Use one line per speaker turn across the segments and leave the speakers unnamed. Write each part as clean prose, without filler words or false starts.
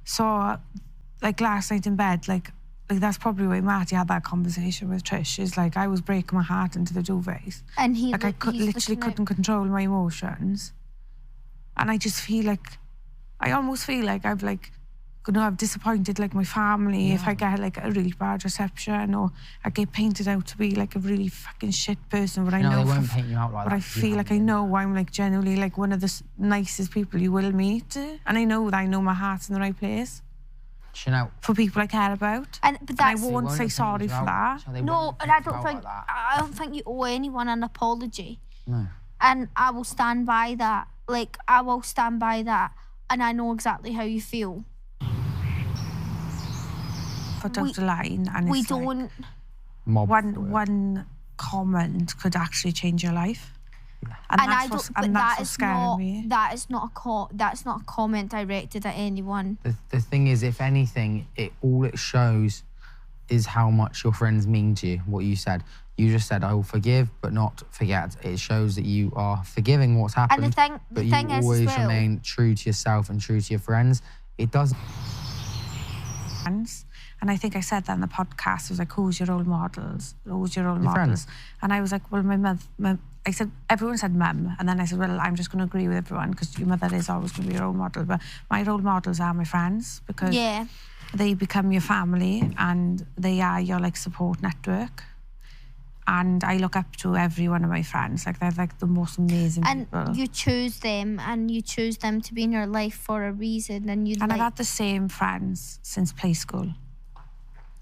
So, like, last night in bed, like that's probably why Marty had that conversation with Trish, is like, I was breaking my heart into the duvets.
And he...
Like, I literally couldn't control my emotions. And I just feel like, I almost feel like I've, like, I've disappointed, like, my family if I get, like, a really bad reception, or I get painted out to be, like, a really fucking shit person. But I know
they won't paint you out like that.
But I feel like I know I'm, like, genuinely, like, one of the nicest people you will meet. And I know that I know my heart's in the right place.
Chanel.
For people I care about.
But that's...
I won't say sorry for that.
No, and I don't think you owe anyone an apology.
No.
And I will stand by that. Like, I will stand by that. And I know exactly how you feel.
Put out the line, and
we
it's
don't...
Like one comment could actually change your life. And that's what's scaring me.
That's not a comment directed at anyone.
The thing is, if anything, all it shows is how much your friends mean to you, what you said. You just said, I will forgive, but not forget. It shows that you are forgiving what's happened,
and the thing
you always remain true to yourself and true to your friends. It doesn't...
And I think I said that in the podcast. I was like, who's your role models? Who's your role models?
Friends.
And I was like, well, my mother... I said, everyone said mum. And then I said, well, I'm just going to agree with everyone because your mother is always going to be your role model. But my role models are my friends because they become your family and they are your, like, support network. And I look up to every one of my friends. Like, they're, like, the most amazing people.
And you choose them, and you choose them to be in your life for a reason. And
I've had the same friends since play school.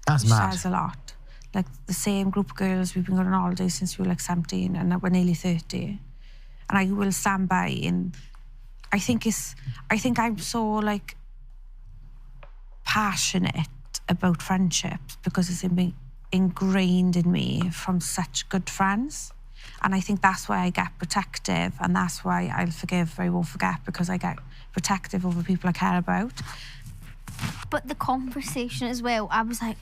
That's mad.
Says a lot. Like, the same group of girls, we've been going on holidays since we were, like, 17, and we're nearly 30. And I will stand by, and I think I'm so, like, passionate about friendships because it's ingrained in me from such good friends. And I think that's why I get protective, and that's why I'll forgive, I won't forget, because I get protective over people I care about.
But the conversation as well, I was like,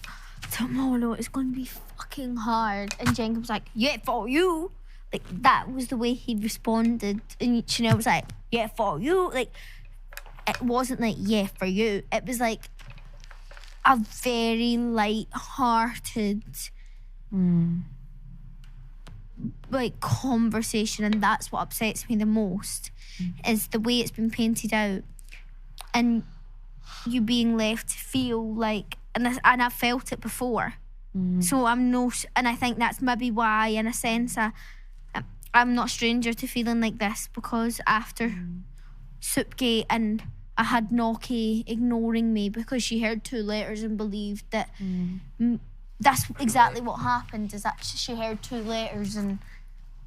tomorrow it's going to be fucking hard. And Jenkins was like, yeah, for you. Like, that was the way he responded. And Chanel was like, yeah, for you. Like, it wasn't like, yeah, for you. It was like a very light-hearted, like, conversation. And that's what upsets me the most, is the way it's been painted out. And you being left to feel like, and I felt it before. So and I think that's maybe why, in a sense, I'm not a stranger to feeling like this, because after Soupgate, and I had Noki ignoring me because she heard 2 letters and believed that that's exactly what happened, is that she heard 2 letters and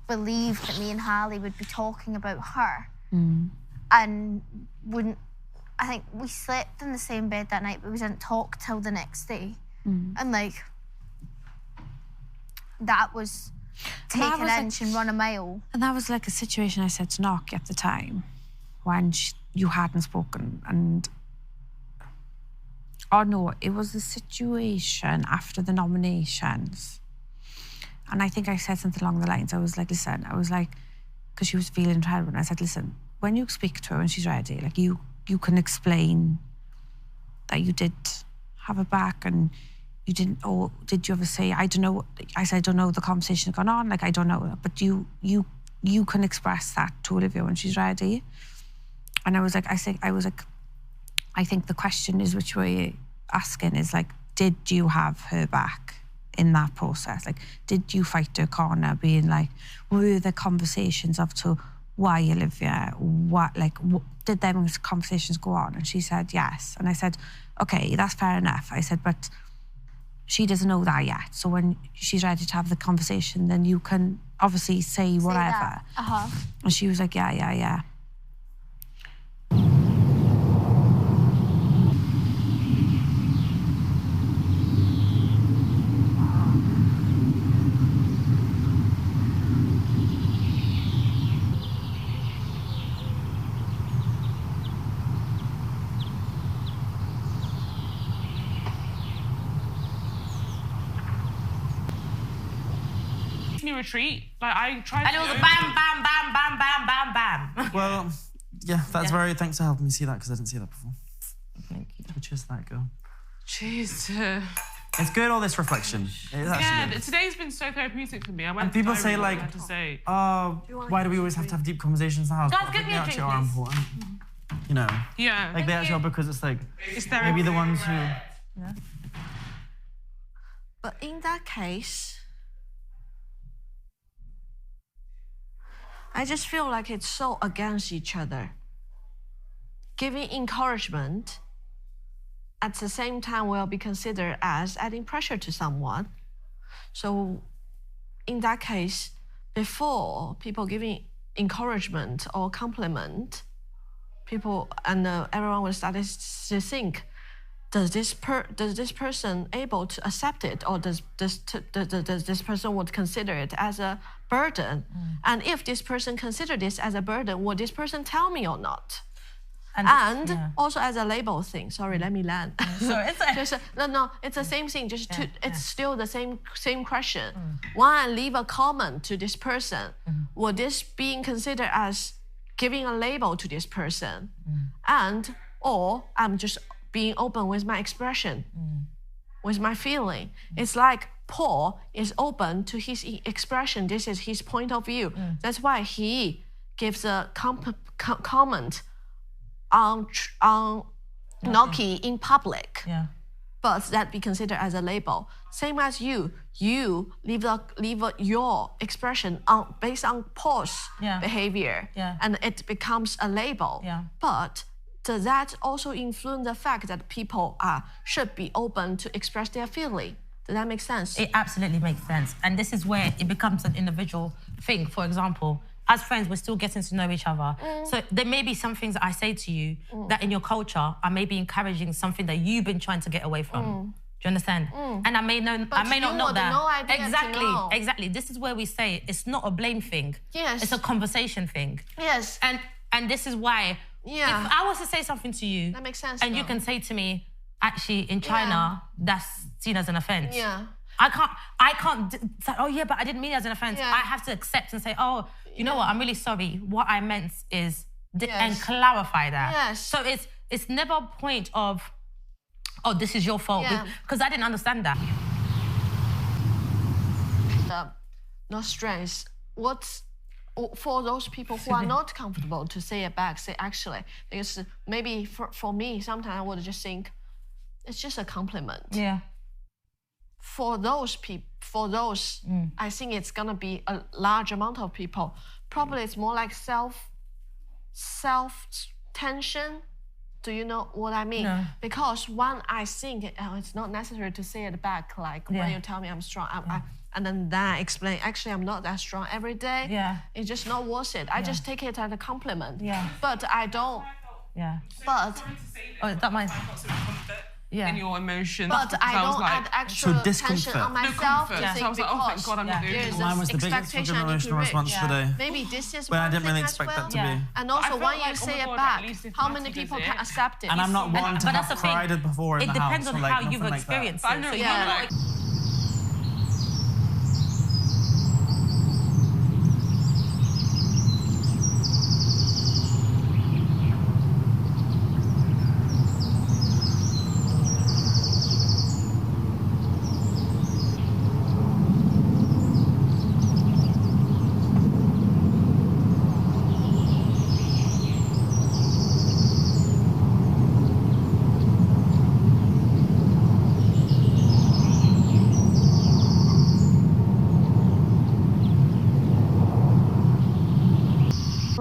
believed that me and Hallie would be talking about her and wouldn't. I think we slept in the same bed that night, but we didn't talk till the next day. And, like, that was take an inch and run a mile. And
that was, like, a situation I said to Noki at the time when you hadn't spoken. And, oh no, it was the situation after the nominations. And I think I said something along the lines. I was like, listen, because she was feeling terrible. And I said, listen, when you speak to her when she's ready, like, you can explain that you did have her back, and you didn't, or did you ever say, I don't know, I said, I don't know, the conversation had gone on, like, I don't know, but you can express that to Olivia when she's ready. And I was like, I think the question is, which way you're asking is, like, did you have her back in that process? Like, did you fight her corner, being like, were there conversations of to why Olivia, did them conversations go on? And she said yes. And I said, okay, that's fair enough. I said, but she doesn't know that yet. So when she's ready to have the conversation, then you can obviously say whatever. And she was like, yeah.
Retreat. Like, I tried.
I know the bam, bam, bam, bam, bam, bam, bam.
Well, yeah, that's very. Thanks for helping me see that, because I didn't see that before.
Thank you.
Cheers.
just that girl.
Jeez.
It's good, all this reflection. It's actually good.
Today's been so therapeutic for me. I went
And people
to
say,
diary,
like,
I had to say.
why do we always have to have deep conversations in the house?
Guys,
But I
give
think
me
they
a
actually
drink,
are
please.
important. You know?
Yeah.
Like, they actually are because it's like,
It's therapy.
maybe the ones who...
Yeah.
But in that case, I just feel like it's so against each other. Giving encouragement at the same time will be considered as adding pressure to someone. So in that case, before people giving encouragement or compliment, people and everyone will start to think, does this person able to accept it, or does this person would consider it as a burden? And if this person consider this as a burden, will this person tell me or not? And also as a label thing. Sorry, let me land.
So it's
no, it's the same thing. It's still the same question. When I leave a comment to this person, will this being considered as giving a label to this person, or I'm just being open with my expression, with my feeling? It's like Paul is open to his expression. This is his point of view. That's why he gives a comment on Noki in public.
Yeah.
But that be considered as a label. Same as you leave your expression based on Paul's behavior, and it becomes a label.
Yeah.
But does that also influence the fact that people should be open to express their feeling? Does that make sense?
It absolutely makes sense. And this is where it becomes an individual thing. For example, as friends, we're still getting to know each other. So there may be some things that I say to you that in your culture, I may be encouraging something that you've been trying to get away from. Do you understand? And I may not know that.
No idea
exactly,
to know.
exactly. This is where we say it's not a blame thing.
Yes.
It's a conversation thing.
Yes.
And this is why if I was to say something to you,
that makes sense.
and you can say to me, actually, in China, that's seen as an offense.
Yeah.
I can't say, oh yeah, but I didn't mean it as an offense.
Yeah.
I have to accept and say, oh, you know what, I'm really sorry. What I meant is, and clarify that.
Yes.
So it's never a point of, oh, this is your fault, because I didn't understand that.
Not strengths. What's for those people who are not comfortable to say it back, say actually, because maybe for me, sometimes I would just think, it's just a compliment.
Yeah.
For those people, I think it's gonna be a large amount of people. Probably it's more like self tension. Do you know what I mean?
No.
Because when I think it's not necessary to say it back, like when you tell me I'm strong, and then I explain, actually I'm not that strong every day.
Yeah.
It's just not worth it. I just take it as a compliment.
Yeah.
But I don't.
Yeah.
But.
Oh, that might.
In your emotions.
But I don't add extra tension on myself to think
so I was like, oh, thank God I'm not doing
there's
this.
Mine was
this
the biggest
expectation
fucking
I need to
emotional
reach.
response today.
Maybe this is
But I
one
didn't
thing
really
as
expect
well.
that to be.
And also
felt
when you
like,
say
oh my
it
God,
back,
at least if
how
Matty
many
does
people
it.
can accept it?
And I'm not one to
but that's
have
the thing.
cried before in
It
the house.
depends on
or like
how you've
nothing like that.
experienced
I
it.
know,
So
yeah.
you're not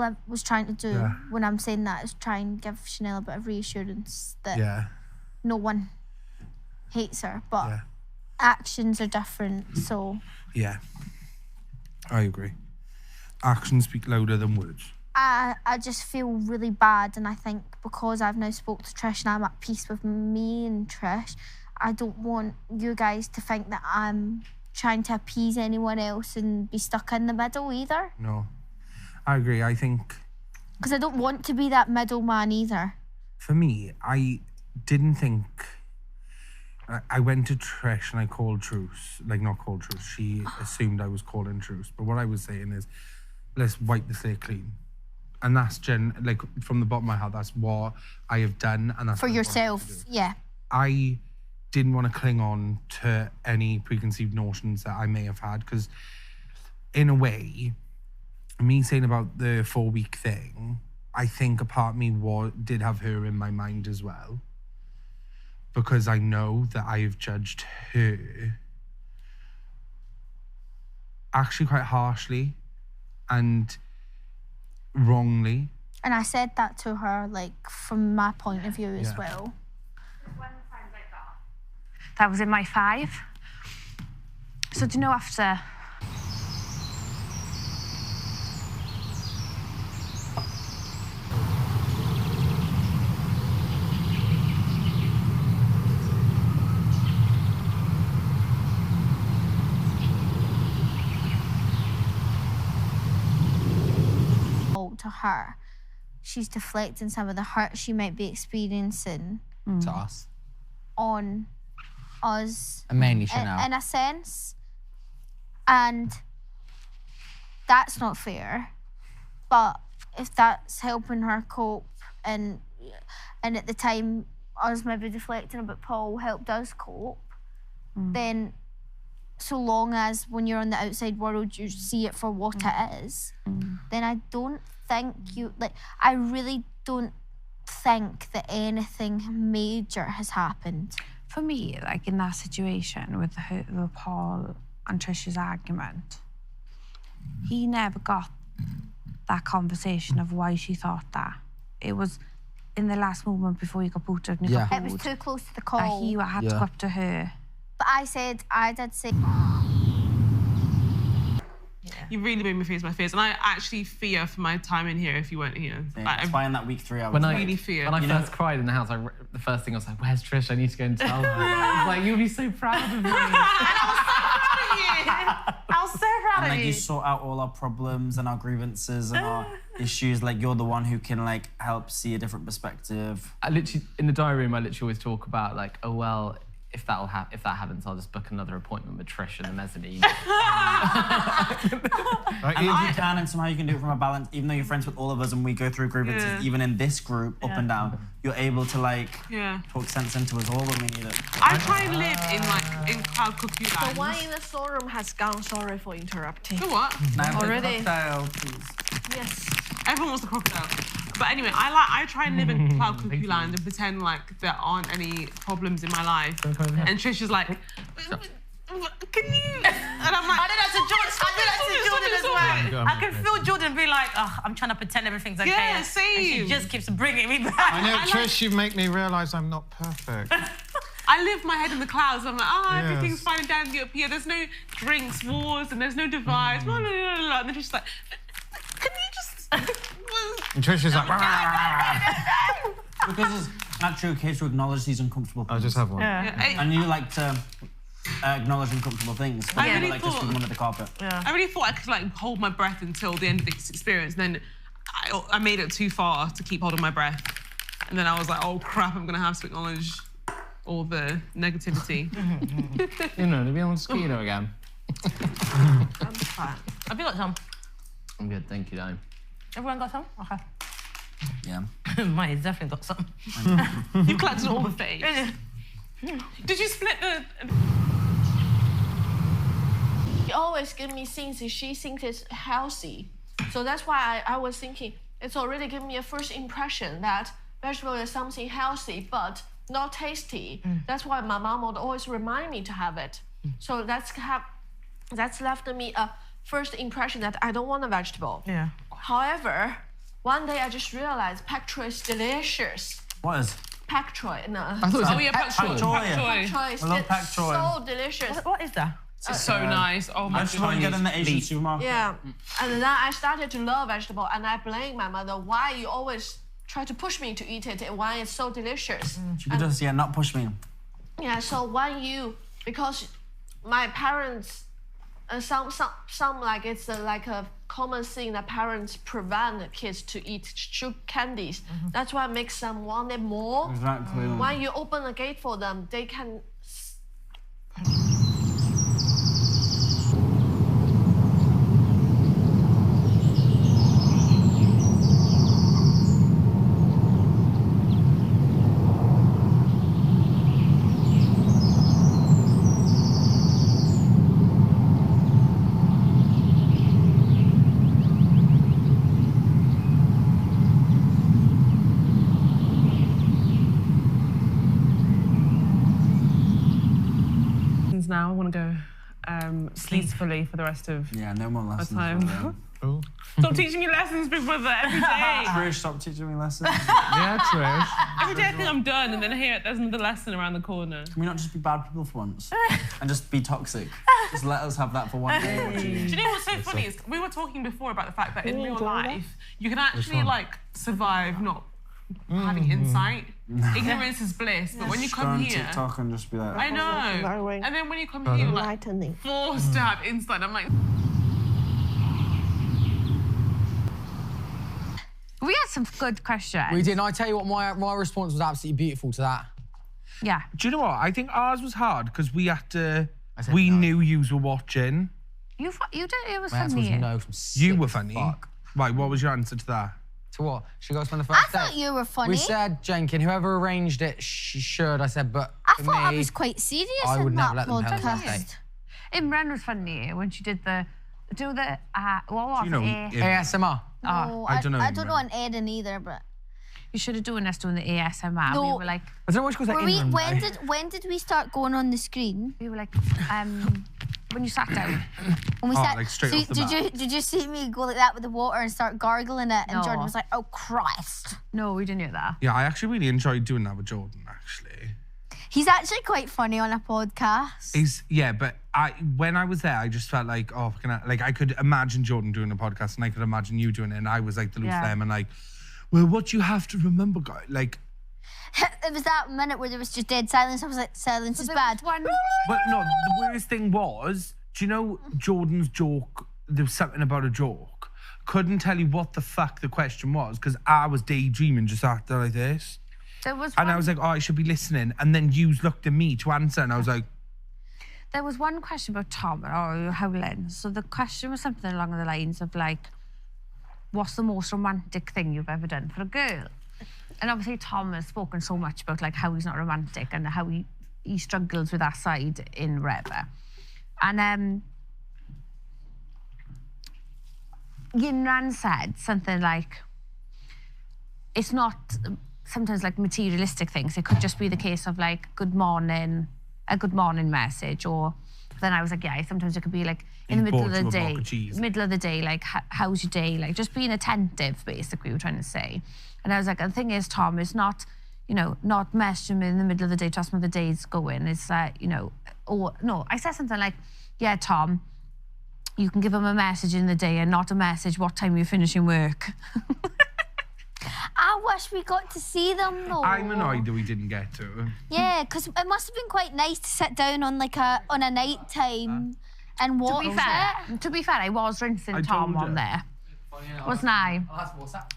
I was trying to do when I'm saying that is try and give Chanel a bit of reassurance that no one hates her, but actions are different. So
yeah, I agree. Actions speak louder than words.
I just feel really bad, and I think because I've now spoke to Trish and I'm at peace with me and Trish, I don't want you guys to think that I'm trying to appease anyone else and be stuck in the middle either.
No, I agree. I think...
Because I don't want to be that middleman either.
For me, I didn't think... I went to Trish and I called truce. Like, not called truce. She assumed I was calling truce. But what I was saying is, let's wipe the slate clean. And that's like from the bottom of my heart, that's what I have done, and that's
For
what I wanted to
yourself,
do.
yeah.
I didn't want to cling on to any preconceived notions that I may have had, because in a way, me saying about the 4-week thing, I think a part of me did have her in my mind as well, because I know that I have judged her actually quite harshly and wrongly.
And I said that to her, like, from my point of view as well.
That was in my 5. So do you know after...
To her, she's deflecting some of the hurt she might be experiencing
To us.
on us
And mainly Chanel.
in a sense, and that's not fair. But if that's helping her cope, and at the time us maybe deflecting about Paul helped us cope, then so long as when you're on the outside world you see it for what it is, then I don't think I really don't think that anything major has happened.
For me, like in that situation with the Paul and Trish's argument, he never got that conversation of why she thought that. It was in the last moment before he got booted and he got
It was too close to the call.
that he had to go up to her.
But I did say...
You really made me face my fears, and I actually fear for my time in here if you weren't here.
That's why in that week 3 I was
When I really fear.
When I first cried in the house, the first thing I was like, "Where's Trish? I need to go and tell her." I was like, "You'll be so proud of me."
I was so proud
And
of
like
you.
you sort out all our problems and our grievances and our issues. Like you're the one who can like help see a different perspective.
I literally, in the diary room, I literally always talk about like, "Oh well, if that happens, I'll just book another appointment with Trish in the mezzanine."
And you can, and somehow you can do it from a balance. Even though you're friends with all of us and we go through grievances, even in this group, up and down, you're able to like talk sense into us all when we need it.
I try and live in cloud cookie land.
The one in the storeroom has gone. Sorry for interrupting.
The what?
Already.
Please.
Yes.
Everyone wants the crocodile. But anyway, I try and live in cloud cuckoo land and pretend like there aren't any problems in my life. And Trish is like, can you? And I'm like,
I did that to Jordan as well. I can feel Jordan be like, "Oh, I'm trying to pretend everything's okay."
Yeah, same.
And she just keeps bringing me back.
I know, Trish, you make me realise I'm not perfect.
I live my head in the clouds. I'm like, everything's fine and dandy up here. There's no drinks wars and there's no divides. Blah, blah, blah, blah. And then she's like, can you just...
And Trish is like...
Because it's naturally okay to acknowledge these uncomfortable things.
I'll just have one.
And you like to acknowledge uncomfortable things.
I
You
really
like to sweep them under the carpet.
I really thought I could like hold my breath until the end of this experience. Then I made it too far to keep holding my breath. And then I was like, oh crap, I'm gonna have to acknowledge all the negativity.
You know, to be on mosquito again.
I'm fine.
Have you got some?
I'm good, thank you, Dime.
Everyone got some? Okay.
Yeah.
Mine definitely got some.
You collected all the face. Did you split the...
She always give me things that she thinks is healthy. So that's why I was thinking, it's already given me a first impression that vegetable is something healthy, but not tasty. That's why my mom would always remind me to have it. So that's left me a first impression that I don't want a vegetable.
Yeah.
However, one day I just realized pak choy is delicious.
What is?
Pak choy, no.
I thought it was
pak choy.
Pak choy
I love pak choy.
so delicious.
What is that?
It's so nice. Oh my
That's what you get in the Asian supermarket.
Yeah, and then I started to love vegetable, and I blame my mother. Why you always try to push me to eat it? Why it's so delicious?
She could just not push me.
Yeah, so because my parents, some like it's like a common thing that parents prevent kids to eat sugar candies. That's why it makes them want it more.
Exactly.
When you open a gate for them, they can.
now. I want to go peacefully for the rest of
no more
my
lessons.
time. Stop teaching me lessons, Big Brother, every day.
Trish, stop teaching me lessons.
Yeah, Trish.
Every day I think I'm done, and then there's another lesson around the corner.
Can we not just be bad people for once? And just be toxic? Just let us have that for one day.
Do you know what's so funny? Is we were talking before about the fact that in real life, you can actually, like, survive not having insight. Ignorance is bliss, but when you come
on
here...
TikTok and just be like...
I know. And then when you come here, you're like, forced to have insight. I'm like...
We had some good questions.
We did. And I tell you what, my response was absolutely beautiful to that.
Yeah.
Do you know what? I think ours was hard because we had to... We knew yous were watching.
You did. It was
My answer
funny.
was no, from
You were
sick
funny.
fuck.
Right, what was your answer to that?
To what? She got to spend the first
I thought you were funny.
We said, Jenkin, whoever arranged it, she should. I said, but
I
for
thought I
me,
was quite serious
I would
in
never
that
let them have a
podcast.
Imran was funny when she did the... what was
Do you know
it?
ASMR.
No,
I don't know.
I don't know an Eden either, but...
You should have done us doing the ASMR.
No.
We were like...
I don't know which was
Were we, when did we start going on the screen?
We were like, when you sat down.
When we
like straight off the bat.
Did you see me go like that with the water and start gargling it? And
No.
Jordan was like, "Oh Christ!"
No, we didn't do that.
Yeah, I actually really enjoyed doing that with Jordan, actually.
He's actually quite funny on a podcast.
But when I was there, I just felt like, I could imagine Jordan doing a podcast and I could imagine you doing it, and I was like the loose lemon, like, well, what you have to remember, guys, like...
It was that minute where there was just dead silence. I was like, silence is bad.
But no, the weirdest thing was, do you know Jordan's joke? There was something about a joke. Couldn't tell you what the fuck the question was because I was daydreaming just after like this.
There was
and I was like, oh, I should be listening. And then you looked at me to answer and I was like...
There was one question about Tom or Howlin. So the question was something along the lines of like, what's the most romantic thing you've ever done for a girl? And obviously Tom has spoken so much about like how he's not romantic and how he struggles with that side in Reba. And Yinran said something like, it's not sometimes like materialistic things. It could just be the case of like, a good morning message. Or then I was like, yeah, sometimes it could be like in the middle of the day, like, how's your day? Like just being attentive, basically, we're trying to say. And I was like, the thing is, Tom, is not, not messaging me in the middle of the day to ask me how the day's going. It's, or no, I said something like, yeah, Tom, you can give him a message in the day and not a message what time you're finishing work.
I wish we got to see them though.
I'm annoyed that we didn't get to.
Yeah, because it must have been quite nice to sit down on like on a night time and watch
To be fair, I was rinsing Tom on there. Wasn't I?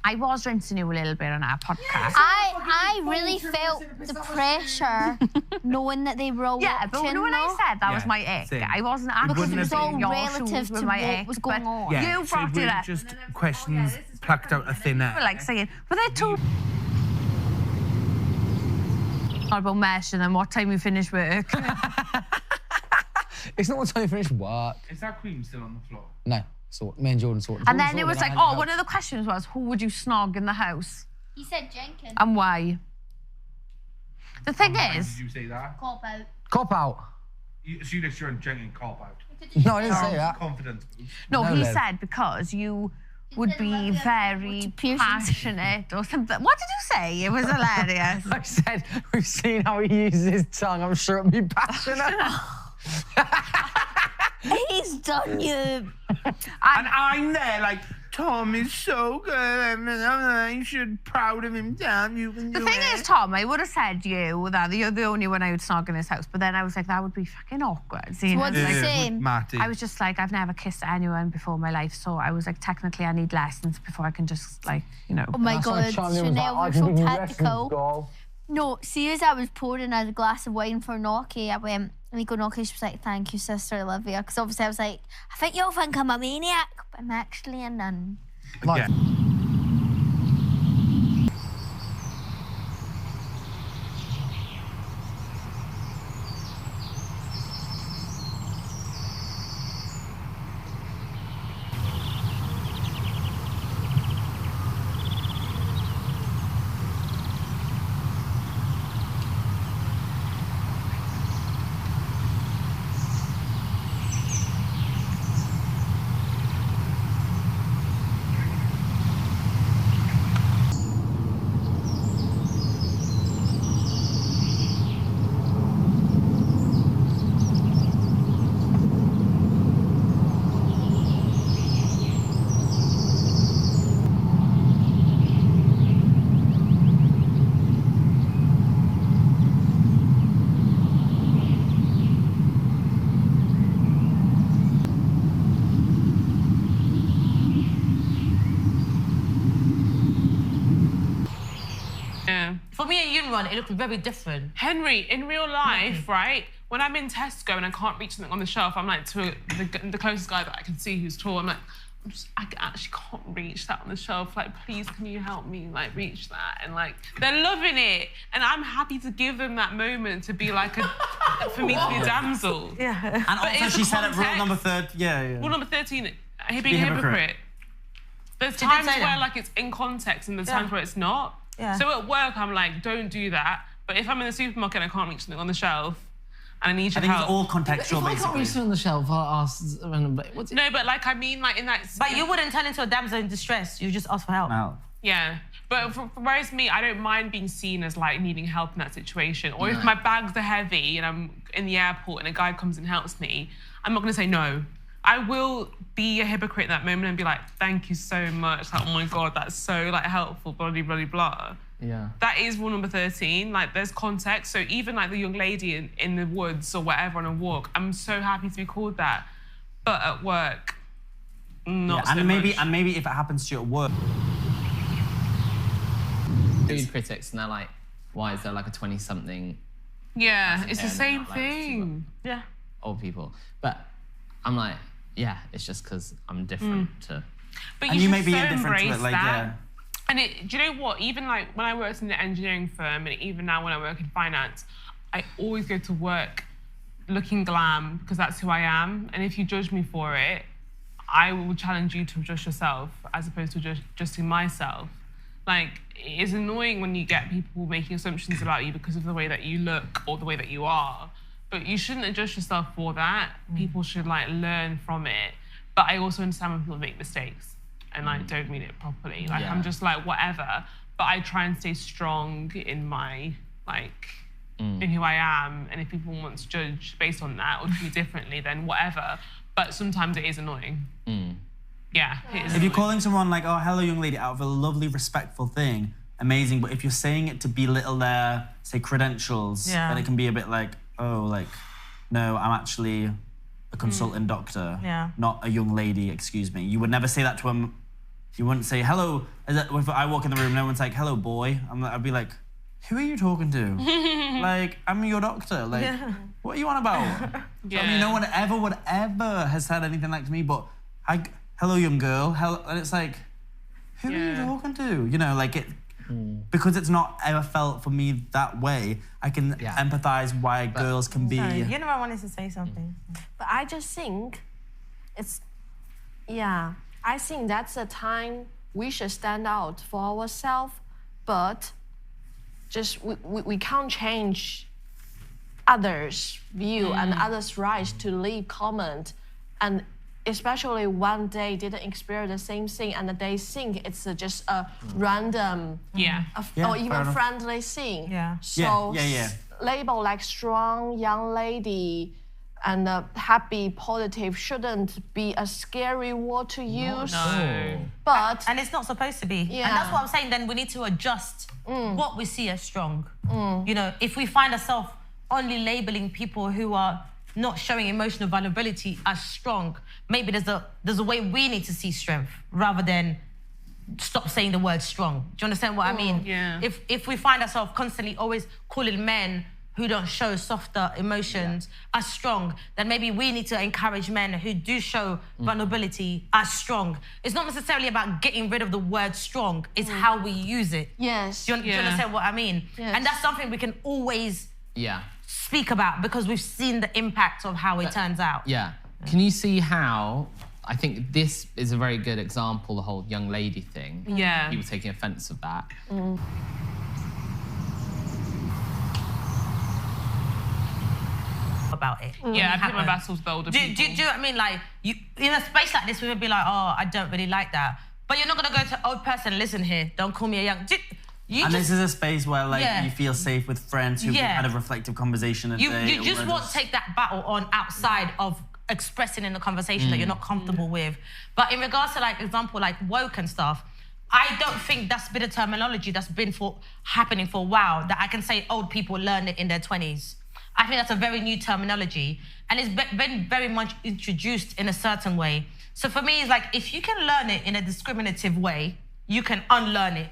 I was rinsing you a little bit on our podcast.
I really felt the pressure knowing that they were all
watching. But when I said that was my ick, I wasn't actually
because it was all relative to what was going on.
Yeah,
you brought it up.
Just questions plucked out of thin air.
You were like saying, were there two... Not about meshing and what time you finish work.
It's not what time you finish work.
Is that cream still on the floor?
No. So me and Jordan sorted.
And then it was like, one of the questions was, who would you snog in the house?
He said Jenkins.
And why? The thing is...
Did you say that?
Cop out.
Cop out?
So you left your Jenkins cop out?
No, I didn't say that.
Confidence.
No, he said because you would be very passionate or something. What did you say? It was hilarious.
I said, we've seen how he uses his tongue. I'm sure it'll be passionate.
He's done you.
And I'm there like, Tom is so good. I should proud of him, Tom. You can do it.
The thing is, Tom, I would have said you that you're the only one I would snog in his house, but then I was like, that would be fucking awkward.
So what did you say?
Matty.
I was just like, I've never kissed anyone before in my life, so I was like, technically, I need lessons before I can just like,
Oh my God, Chanel, we're so tactical. No, see, as I was pouring out a glass of wine for Noki, I went, and we go, Noki, she was like, thank you, Sister Olivia. Because obviously I was like, I think you'll think I'm a maniac, but I'm actually a nun.
Yeah.
me and Yunron, it looked very different.
Henry, in real life, right, when I'm in Tesco and I can't reach something on the shelf, I'm like to the closest guy that I can see who's tall, I'm like, I actually can't reach that on the shelf. Like, please, can you help me, like, reach that? And, like, they're loving it. And I'm happy to give them that moment to be, like, for me to be a damsel.
Yeah.
And also she said it rule number 13. Yeah.
Rule number 13, being a hypocrite. There's times where, like, it's in context and there's times where it's not.
Yeah.
So at work, I'm like, don't do that. But if I'm in the supermarket and I can't reach something on the shelf, and I need your help.
It's all contextual,
If I can't reach
basically.
on the shelf, I'll ask random. What's it?
No, but like I mean, like in that.
But you wouldn't turn into a damsel in distress. You just ask for help.
No.
Yeah, but whereas me, I don't mind being seen as like needing help in that situation. Or if my bags are heavy and I'm in the airport and a guy comes and helps me, I'm not gonna say no. I will be a hypocrite in that moment and be like, thank you so much. Like, oh my God, that's so like helpful, blah, blah, blah, blah.
Yeah.
That is rule number 13. Like, there's context. So even like the young lady in the woods or whatever on a walk, I'm so happy to be called that. But at work, not so much.
And maybe if it happens to you at work.
Food critics, and they're like, why is there like a 20-something?
Yeah, it's the same
not like
thing.
Yeah.
Old people. But I'm like, yeah, it's just because I'm different to.
But
And
you
may
should
be
so
indifferent to
embrace
it, like,
that.
yeah.
And do you know what? Even like when I worked in the engineering firm, and even now when I work in finance, I always go to work looking glam because that's who I am. And if you judge me for it, I will challenge you to adjust yourself as opposed to just adjusting myself. Like, it's annoying when you get people making assumptions about you because of the way that you look or the way that you are. But you shouldn't adjust yourself for that. People should like learn from it. But I also understand when people make mistakes and like don't read it properly. Like I'm just like whatever. But I try and stay strong in my like in who I am. And if people want to judge based on that or do differently, then whatever. But sometimes it is annoying. Yeah, it is.
If you're calling someone like, oh, hello, young lady, out of a lovely, respectful thing, amazing. But if you're saying it to belittle their, say, credentials, then it can be a bit like, oh, like, no, I'm actually a consultant doctor, not a young lady, excuse me. You would never say that to them. You wouldn't say, hello. If I walk in the room, no one's like, hello, boy. I'd be like, who are you talking to? Like, I'm your doctor. Like, what are you on about? So, I mean, no one would ever has said anything like to me, but hello, young girl. And it's like, who are you talking to? You know, like it, because it's not ever felt for me that way, I can empathize why girls can be.
Sorry, you know I wanted to say something.
But I just think I think that's the time we should stand out for ourselves, but just we can't change others' view and others' rights to leave comment, and especially when they didn't experience the same thing and they think it's just a random or even friendly thing. So label like strong young lady and happy, positive shouldn't be a scary word to use.
No.
But
and it's not supposed to be. And that's what I'm saying. Then we need to adjust what we see as strong. You know, if we find ourselves only labeling people who are not showing emotional vulnerability as strong, maybe there's a way we need to see strength rather than stop saying the word strong. Do you understand what I mean?
Yeah.
If we find ourselves constantly always calling men who don't show softer emotions as strong, then maybe we need to encourage men who do show vulnerability as strong. It's not necessarily about getting rid of the word strong, it's how we use it.
Yes.
Do you understand what I mean?
Yes.
And that's something we can always speak about because we've seen the impact of how it turns out.
Yeah. Can you see how, I think this is a very good example, the whole young lady thing.
Yeah.
People taking offence of that.
About it.
Yeah, I pick my battles with the older people.
Do you know what I mean? Like, you in a space like this, we would be like, oh, I don't really like that. But you're not going to go to an old person, listen here, don't call me a young...
This is a space where like you feel safe with friends who've had a reflective conversation a day.
You just won't take that battle on outside of expressing in the conversation that you're not comfortable with. But in regards to like example, like woke and stuff, I don't think that's been a terminology that's been happening for a while, that I can say old people learn it in their 20s. I think that's a very new terminology and it's been very much introduced in a certain way. So for me, it's like, if you can learn it in a discriminative way, you can unlearn it.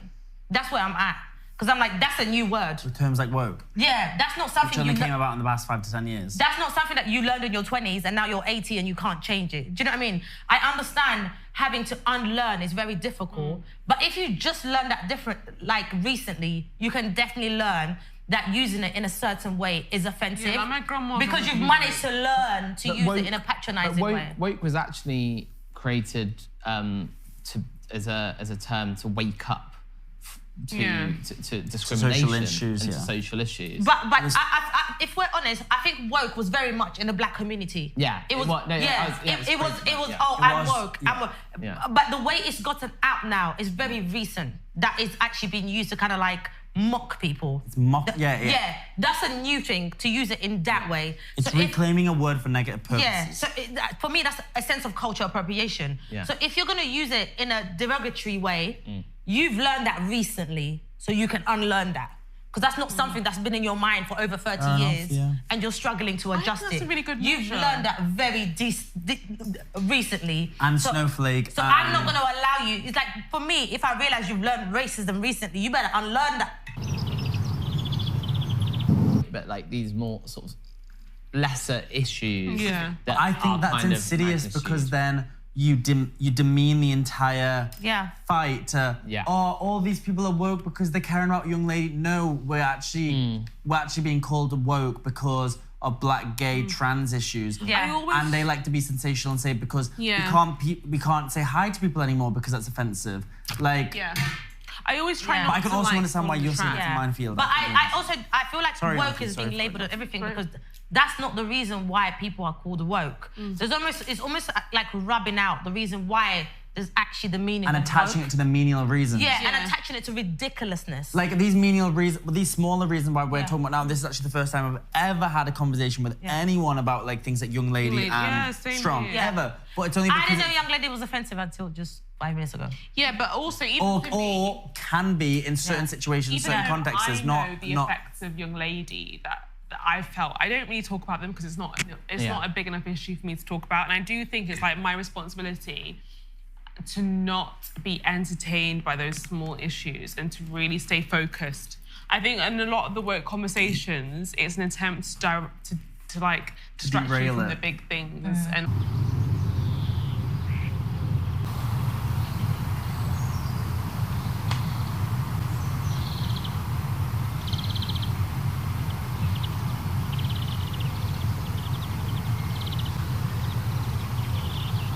That's where I'm at. Because I'm like, that's a new word.
The terms like woke.
Yeah, that's not
Which
something
only
you
came about in the past 5 to 10 years.
That's not something that you learned in your 20s and now you're 80 and you can't change it. Do you know what I mean? I understand having to unlearn is very difficult, but if you just learn that recently, you can definitely learn that using it in a certain way is offensive.
Yeah, like my grandma.
Because you've managed to learn to use it in a patronising way.
Woke was actually created as a term to wake up to discrimination
social issues,
and to social issues.
But if we're honest, I think woke was very much in the black community.
Yeah,
it was. It was.
Yeah.
I'm woke.
Yeah.
I'm woke.
Yeah.
But the way it's gotten out now is very recent. That is actually being used to kind of like mock people.
It's mock.
Yeah, that's a new thing to use it in that way.
It's
So
reclaiming a word for negative purposes.
Yeah, so for me, that's a sense of cultural appropriation.
Yeah.
So if you're going to use it in a derogatory way, you've learned that recently, so you can unlearn that. Because that's not something that's been in your mind for over 30 years, and you're struggling to adjust
that's
it.
a really good
You've
measure.
learned that very recently.
And snowflake.
So I'm not going to allow you. It's like, for me, if I realise you've learned racism recently, you better unlearn that.
But like these more sort of lesser issues.
Yeah.
That
I think
are
that's
kind of
insidious
magnitude.
because then you demean the entire fight to, oh, all these people are woke because they're caring about young lady. No, we're actually being called woke because of black, gay, trans issues.
Yeah.
And they like to be sensational and say because we can't say hi to people anymore because that's offensive. Like,
I always try not
but I can
to
also
like
understand why you're saying it's a minefield.
But I feel like
Sorry,
woke
Alfie,
is
sorry
being
for
labelled as everything because that's not the reason why people are called woke. It's almost like rubbing out the reason why there's actually the meaning
and
of
attaching
woke.
it to the menial reasons.
Yeah, and attaching it to ridiculousness.
Like these menial reasons, these smaller reasons why we're talking about now. This is actually the first time I've ever had a conversation with anyone about like things like young lady and strong ever. But it's only because
I didn't know young lady was offensive until just 5 minutes ago.
Yeah, but also even for me,
or can be in certain situations,
even
certain
though
contexts.
I know
Not
the effects of young lady that I felt. I don't really talk about them because it's not a big enough issue for me to talk about. And I do think it's like my responsibility to not be entertained by those small issues and to really stay focused. I think in a lot of the woke conversations, it's an attempt to distract you from the big things. And